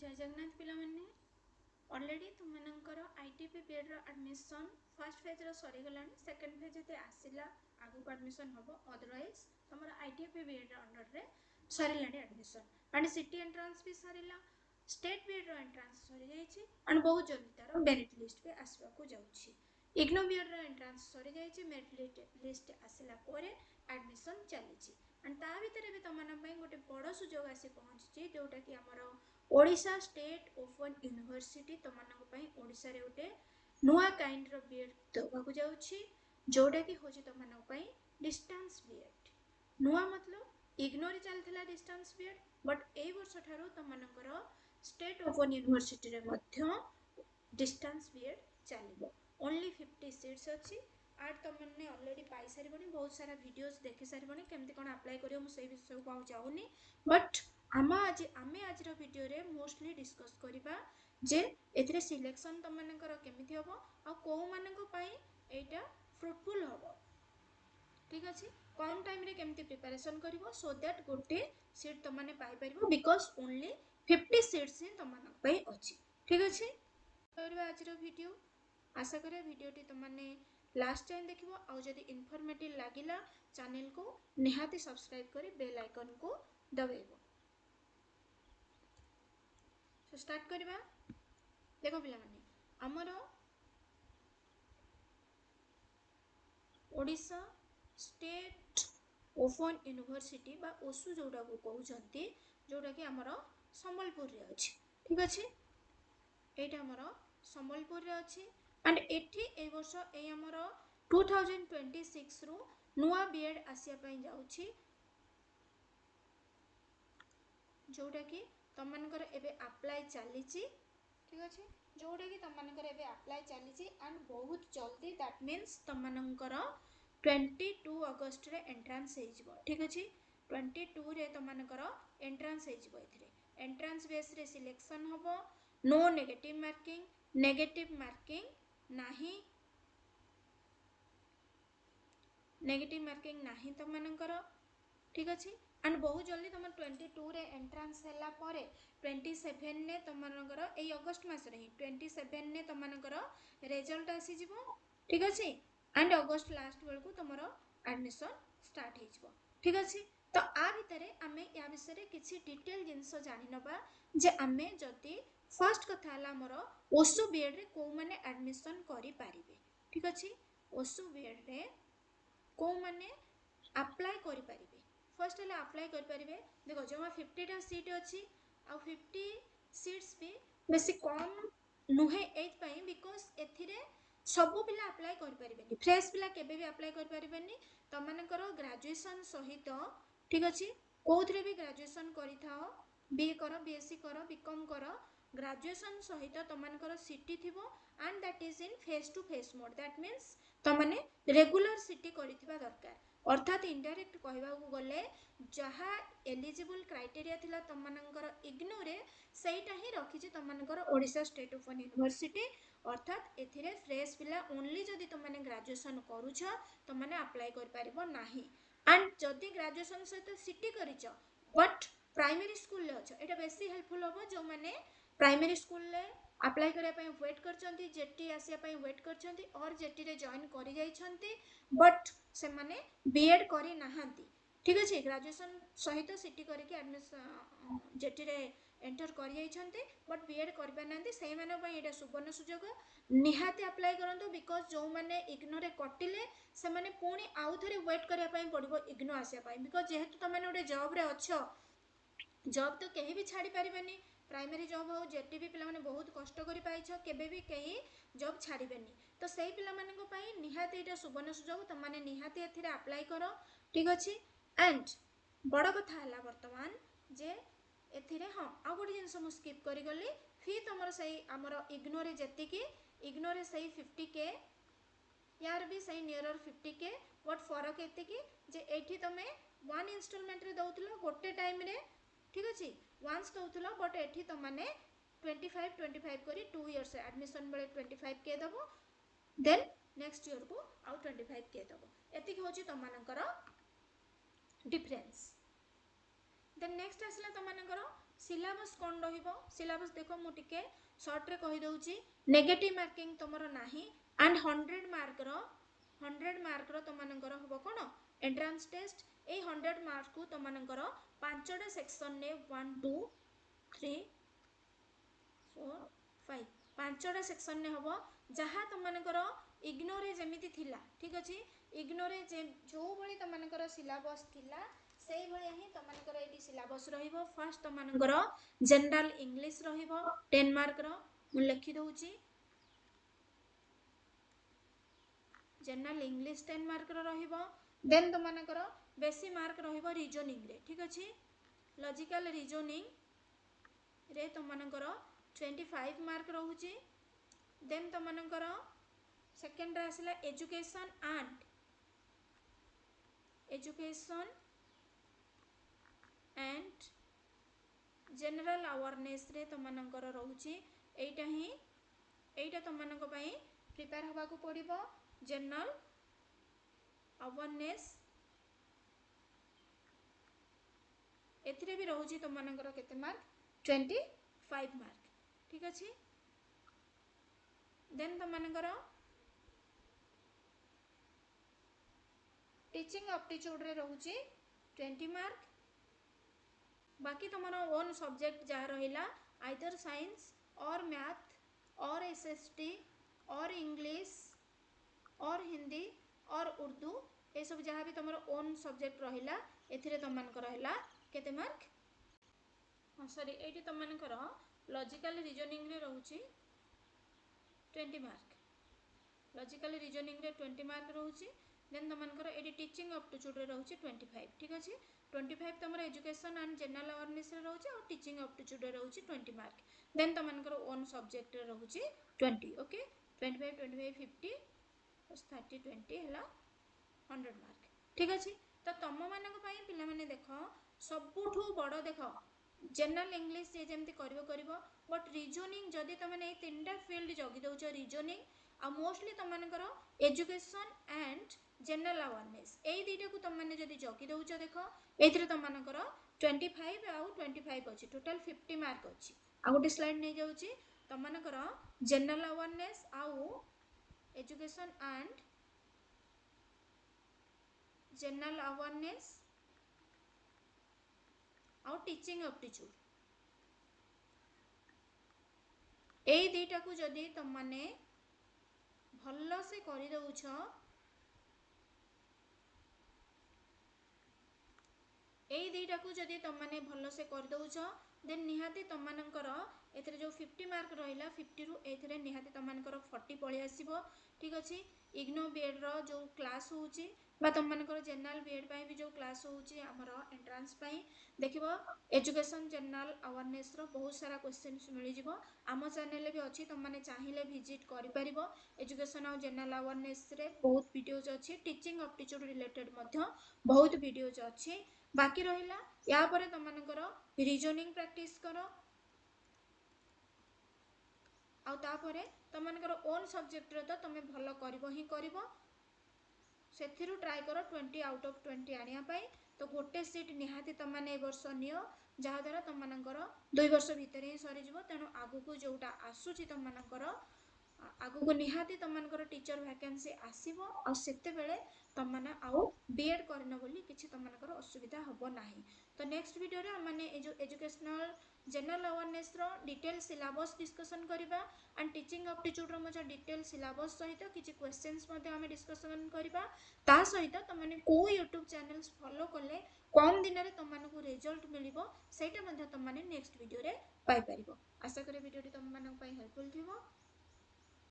जय जगन्नाथ पिला माने ऑलरेडी तुमनकर आईटीपी बीएड रो एडमिशन फर्स्ट फेज रो सरी गलानी सेकंड फेज जते आसिला आगु एडमिशन हबो अदरवाइज तमरा आईटीपी बीएड रो अंडर रे सरीलानी एडमिशन एंड सिटी एंट्रेंस भी सरीला स्टेट बीएड रो एंट्रेंस सरी जाईची एंड बहुत जल्दी तार मेरिट लिस्ट पे आसवा को जाउची इग्नो बीएड रो एंट्रेंस सरी जाईची मेरिट लिस्ट आसिला पोरे एडमिशन चलीची एंड ता भीतर भी तमन पई गोटे बड़ सुजोग आसी पहुंची जोटा कि हमरो ओडिशा स्टेट ओपन यूनिवर्सिटी तुमको ओडिशा रे गोटे नुआ काइंड रो बीएड देवाक जाउछि जोटा कि होछि तुमको डिस्टेंस बीएड नुआ मतलब इग्नोर चलथिला डिस्टेंस बीएड बट ए वर्ष ठारो तुमनकर स्टेट ओपन यूनिवर्सिटी रे मध्य डिस्टेंस बीएड चलिबो ओनली 50 सीट्स अछि आर तुमने ऑलरेडी पाई सारिबनी बहुत सारा वीडियोस देखि सारिबनी केमति कोन अप्लाई करियो मु सेही विषय को जाउनी बट आमे आज वीडियो रे मोस्टली डिस्कस करिबा जे एथिरे सिलेक्शन तमनकर केमिति हबो आ को मानको पई एटा फ्रूटफुल हबो ठीक अछि कम टाइम रे केमिति प्रिपरेशन करिवो सो दैट गोटे सीट तमने पाई परिबो बिकॉज़ ओनली 50 सीट्स ही तमनक पई अछि ठीक अछि करबा आज वीडियो आशा करे वीडियोटी तमने लास्ट टाइम देखिबो आ जदि इन्फॉर्मेटिव लागिला चैनल को निहाती सब्सक्राइब करी बेल आइकन को दबाइबो तो स्टार्ट करबा देखो पिला माने हमरो ओडिशा स्टेट ओपन यूनिवर्सिटी बा ओसु जोडा को कहउचंती जोडा कि हमरो संबलपुर रे अछि ठीक अछि एटा हमरो संबलपुर रे अछि एंड एठी ए वर्ष ए हमरो 2026 रु नुआ बीएड आसिया पई जाउछि जोटा कि तमनकर एबे अप्लाई चलीची ठीक अछि जोटा कि तमनकर एबे अप्लाई चलीची एंड बहुत जल्दी दैट मींस तमनकर 22 अगस्त रे एंट्रेंस हे जिवो ठीक अछि 22 रे तमनकर एंट्रेंस हे जिवो एथिरे एंट्रेंस बेस रे सिलेक्शन होबो नो नेगेटिव मार्किंग नाही नेगेटिव मार्किंग नाही तमनकर ठीक अछि एंड बहुत जल्दी तुम 22 रे एंट्रेंस हैला परे 27 ने तुमनकर ए अगस्त मास रे 27 ने तुमनकर रिजल्ट आसी जिवो ठीक अछि एंड अगस्त लास्ट बेल को तुमरो एडमिशन स्टार्ट हे जिवो ठीक अछि तो आ भितरे आमे या विषय रे किछि डिटेल जिंस जानि नबा जे आमे जति फर्स्ट कथा हला हमरो ओसु बीएड रे को माने एडमिशन करि पारिबे ठीक अछि ओसु बीएड रे को माने अप्लाई करि पारिबे फर्स्ट हला अप्लाई कर पारिबे देखो जमा 50 टा सीट अछि आ 50 सीट्स भी बेसी कम नुहे एज पई बिकॉज़ एथिरे सब पिला अप्लाई कर पारिबेनी फ्रेश पिला केबे भी अप्लाई कर पारिबेनी तमनकर ग्रेजुएशन सहित ठीक अछि कोथरे भी ग्रेजुएशन करि थाओ बीए करो बीएससी करो बीकॉम करो ग्रेजुएशन सहित तमनकर सीटी थिबो and that is in face to face mode that means तमने रेगुलर सीटी करिथिबा दरकार अर्थात इनडायरेक्ट कहबा को गले जहा एलिजिबल क्राइटेरिया थिला तमनकर इग्नो रे सेटा ही रखिछि तमनकर ओडिशा स्टेट ओपन यूनिवर्सिटी अर्थात एथिरे फ्रेश पिला ओनली जदि तमने ग्रेजुएशन करूछ तमने अप्लाई कर पारिबो नाही एंड जदि ग्रेजुएशन सहित सीटी करिछ बट प्राइमरी स्कूल ले अछ एटा बेसी हेल्पफुल होबो जो माने प्राइमरी स्कूल ले अप्लाई करिया पई वेट करचंती जेटी आसिया पई वेट करचंती और जेटी रे जॉइन करि जाइछंती बट से माने बीएड करि नाहंती ठीक अछि ग्रेजुएशन सहित सीटी करके एडमिशन जेटी रे एंटर करि जाइछंती बट बीएड करि पानांती सेही माने पई एटा सुवर्ण सुजोग निहाती अप्लाई करंतो बिकॉज़ जो माने इग्नो रे कटिले से माने पुणी आउ थरे वेट करिया पई पड़िबो इग्नो आसिया पई बिकॉज़ जेहेतु तमने ओटे जॉब रे अछो जॉब तो केही भी छाड़ी पारिबेनी प्राइमरी जॉब हो जेटी भी पिला माने बहुत कष्ट करि पाइछ केबे भी केही जॉब छाड़ीबेनी तो सेही पिला माने को पई निहाती एटा सुवर्ण सुजोग त माने निहाती एथिरे अप्लाई करो ठीक अछि एंड बड़ कथा हला वर्तमान जे एथिरे हां आ गोटे जिंस मु स्किप करि गली फी तमर सही हमर इग्नो रे जेति की इग्नो रे सही 50k यार भी सही नियरर 50k बट फरक एते की जे एठी तमे वन इंस्टॉलमेंट रे दउतलो गोटे टाइम रे ठीक अछि वंस दउतलो बट एठी त माने 25 करी 2 इयर्स एडमिशन बेले 25k दबो देन नेक्स्ट ईयर को आउ 25k दबो एति होची तमनकर डिफरेंस देन नेक्स्ट आसला तमनकर सिलेबस कौन रहिबो सिलेबस देखो मु टिके शॉर्ट रे कहि दउची नेगेटिव मार्किंग तमरो नाही एंड 100 मार्क रो तमनकर हबो कोन एंट्रेंस टेस्ट ए 100 मार्क को तमनकर पांचटा सेक्शन ने 1 2 3 4 5 पांचटा सेक्शन ने हबो जहा तमनकर इग्नोर जेमिति थिला ठीक अछि इग्नोर जे जो बळी तमनकर सिलेबस थिला सेही भलिया ही तमनकर एटी सिलेबस रहिबो फर्स्ट तमनकर जनरल इंग्लिश रहिबो 10 मार्क रो मु लिखि दउची जनरल इंग्लिश 10 मार्क रो रहिबो देन तमनकर बेसी मार्क रहिबो रीजनिंग रे ठीक अछि लॉजिकल रीजनिंग रे तमनकर 25 मार्क रहुची देन तमनकर सेकंड रे आसला एजुकेशन एंड जनरल अवेयरनेस रे तमनकर रहुची एटा तमनक पई प्रिपेयर हबा को पड़िबो जनरल अवेयरनेस एथिरे भी रहुची तमनकर केते मार्क 25 मार्क ठीक अछि देन तमनकर टीचिंग एप्टीट्यूड रे रहुची 20 मार्क बाकी तुम्हारा ओन सब्जेक्ट जहाँ रहिला आइदर साइंस और मैथ और एसएसटी और इंग्लिश और हिंदी और उर्दू ये सब जहाँ भी तुम्हारा ओन सब्जेक्ट रहिला एथिरे तमनकर रहिला केते मार्क सॉरी एटी तमनकर लॉजिकल रीजनिंग रे रहउची 20 मार्क लॉजिकल रीजनिंग रे 20 मार्क रहउची देन तमनकर एटी टीचिंग एप्टीट्यूड रे रहउची 25 ठीक अछि 25 तमरा एजुकेशन एंड जनरल अवेयरनेस रे रहउची और टीचिंग एप्टीट्यूड रे रहउची 20 मार्क देन तमनकर ओन सब्जेक्ट रे रहउची 20 ओके 25 25 50 plus 30 20 हला 100 मार्क ठीक अछि तो तम मानक पई पिला माने देखो सबुठु बड़ देखो जनरल इंग्लिश जे जेमती करबो बट रीजनिंग जदि तमने ए तीनटा फील्ड जगि दउछ रीजनिंग आ मोस्टली तमनकर एजुकेशन एंड जनरल अवेयरनेस एई दुईटा को तमने जदि जगि दउछ देखो एथिरे तमनकर 25 आउ 25 अछि टोटल 50 मार्क अछि आ गोटे स्लाइड नै जाउची तमनकर जनरल अवेयरनेस आउ एजुकेशन एंड जनरल अवेयरनेस आउ टीचिंग एप्टीट्यूड एई दुईटा को जदि तमने भल्लो से करि दउछ एई दुईटा को जदि तमने भल्लो से कर दउछ देन निहाती तमनकर एथिरे जो 50 मार्क रहिला 50 रु एथिरे निहाती तमनकर 40 पळि आसीबो ठीक अछि इग्नो बीएड रो जो क्लास होउची बा तमनकर जनरल बीएड पई भी जो क्लास होउची हमरो एंट्रेंस पई देखिबो एजुकेशन जनरल अवेयरनेस रो बहुत सारा क्वेश्चंस मिलि जिवो आमो चैनल भी अछि तमने चाहिले विजिट करि परिबो एजुकेशन और जनरल अवेयरनेस रे बहुत वीडियोज अछि टीचिंग एप्टीट्यूड रिलेटेड मध्य बहुत वीडियोज अछि बाकी रहिला या परे तमनकर रीजनिंग प्रैक्टिस करो आ तापरे तमनकर ओन सब्जेक्ट रे तो तमे भलो करबो ही करबो सेथिरु ट्राई करो 20 आउट ऑफ 20 आनिया पाई तो गोटे सीट निहाती तमने ए वर्ष नियो जहा द्वारा तमनकर 2 वर्ष भीतर ही सरी जिवो तेनु आगु को जोटा आसुची तमनकर आगु को निहाती तमनकर टीचर वैकेंसी आसीबो और सेते बेले तमने आउ बीएड करनो बोली किछि तमनकर असुविधा हबो नाही तो नेक्स्ट वीडियो रे हमने ए जो एजुकेशनल जनरल अवेयरनेस रो डिटेल सिलेबस डिस्कशन करिबा एंड टीचिंग एप्टीट्यूड रो मजा डिटेल सिलेबस सहित किछि क्वेश्चंस मध्ये हम डिस्कशन करिबा ता सहित तमने को YouTube चैनल्स फॉलो करले कम दिन रे तमनको रिजल्ट मिलिबो सेटा मध्ये तमने नेक्स्ट वीडियो रे पाई परिबो आशा करे वीडियो टी तम मानक पई हेल्पफुल थिबो।